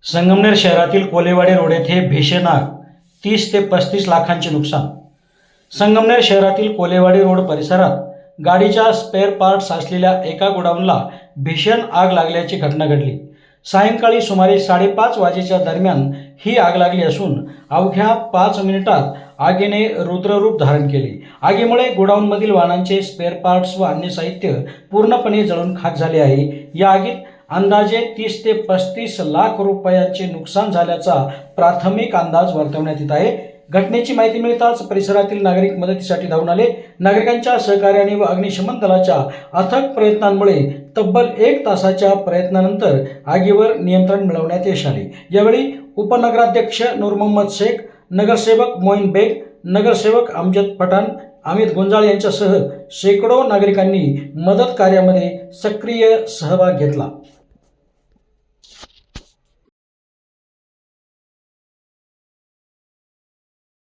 संगमनेर शहरातील कोलेवाडी रोड येथे भीषण आग, 30 ते 35 लाखांचे नुकसान। संगमनेर शहरातील कोलेवाडी रोड परिसरात गाडीच्या स्पेअर पार्ट्स असलेल्या एका गोडाऊनला भीषण आग लागल्याची घटना घडली। सायंकाळी सुमारे 5:30 वाजेच्या दरम्यान ही आग लागली असून अवघ्या 5 मिनिटात आगीने रुद्ररूप धारण केले। आगीमुळे गोडाऊनमधील वाहनांचे स्पेअर पार्ट्स व अन्य साहित्य पूर्णपणे जळून खाक झाले आहे। या आगीत अंदाजे 30 ते 35 लाख रुपयांचे नुकसान झाल्याचा प्राथमिक अंदाज वर्तवण्यात येत आहे। घटनेची माहिती मिळताच परिसरातील नागरिक मदतीसाठी धावून आले। नागरिकांच्या सहकार्याने व अग्निशमन दलाच्या अथक प्रयत्नांमुळे तब्बल 1 तासाच्या प्रयत्नानंतर आगीवर नियंत्रण मिळवण्यात यश आले। यावेळी उपनगराध्यक्ष नूर मोहम्मद शेख, नगरसेवक मोईन बेग, नगरसेवक अमजद पठाण, अमित गुंजाळ यांच्यासह शेकडो नागरिकांनी मदत कार्यामध्ये सक्रिय सहभाग घेतला।